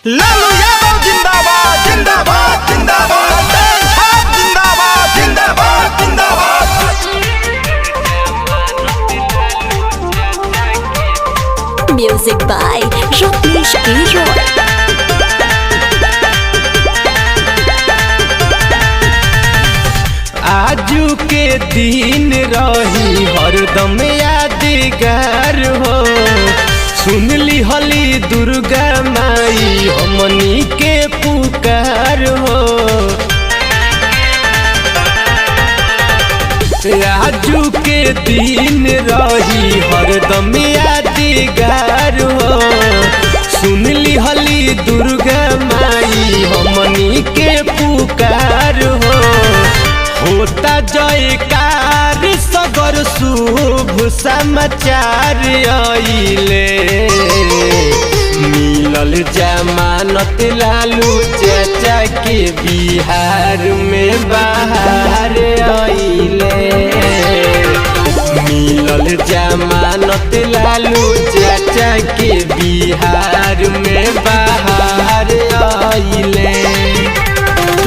लालू यादव जिंदाबाद जिंदाबाद जिंदाबाद जिंदाबाद जिंदाबाद जिंदाबाद। Music by Ratnesh Roy. आजू के दिन रही हरदम यादगार हो। सुनली हली दुर्गा माई हमनी के पुकार हो। आजू के दिन रही हरदम यादगार हो। सुनली हली दुर्गा माई हमनी के पुकार हो। होता जयकार सगर शुभ समाचार आइले। मिलल जमानत लालू चाचा के बिहार में बाहर आइले। मिलल जमानत लालू चाचा के बिहार में बाहर आइले।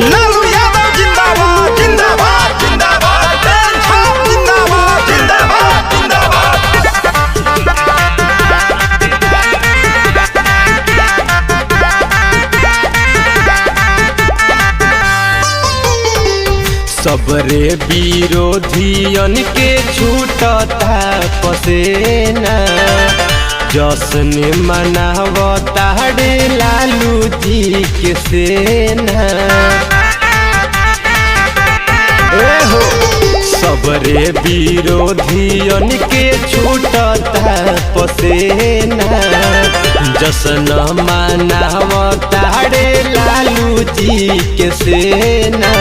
लालू यादव जिंदाबाद जिंदाबाद जिंदाबाद जिंदाबाद जिंदाबाद जिंदाबाद। सबरे विरोधियन के छूटता पसेना। जश्न मनावता रे लालू जी के सेना। सबरे विरोधियन के छूटता पसेना। जश्न मनावता रे लालू जी के सेना।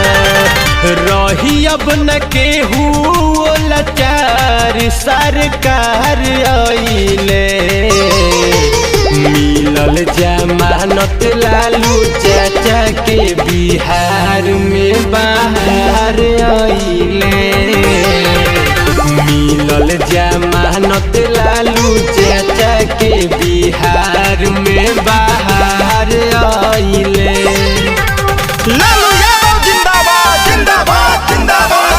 रही अब न केहू लाचार सरकार आइले। मिलल जमानत लालू चाचा के बिहार में बाहर आइले। मिलल जमानत लालू चाचा के बिहार में बाहर आइले। लालू यादव जिंदाबाद जिंदाबाद जिंदाबाद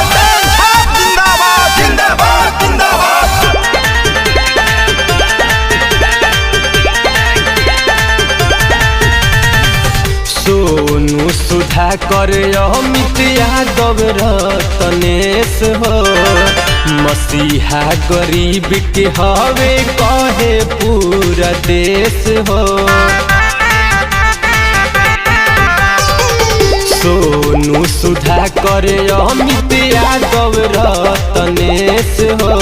जिंदाबाद जिंदाबाद जिंदाबाद। सोनू सुधाकर अमित यादव रत्नेश हो। मसीहा गरीब के हवे कहे पूरा देश हो। सोनू सुधाकर अमित यादव रत्नेश हो।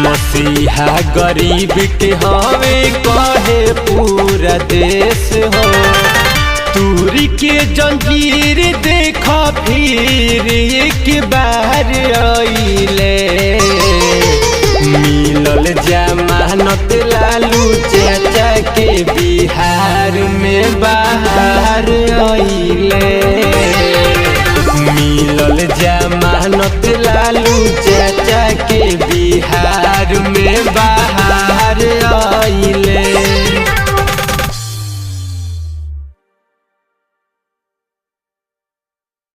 मसीहा गरीब के हवे कहे पूरा देश हो। दूरी के जंजीर देखा फिर एक बार आइले। मिलल जमानत लालू चाचा के बिहार में बाहर आइले। मिलल जमानत लालू चाचा के बिहार में बाहर आइले।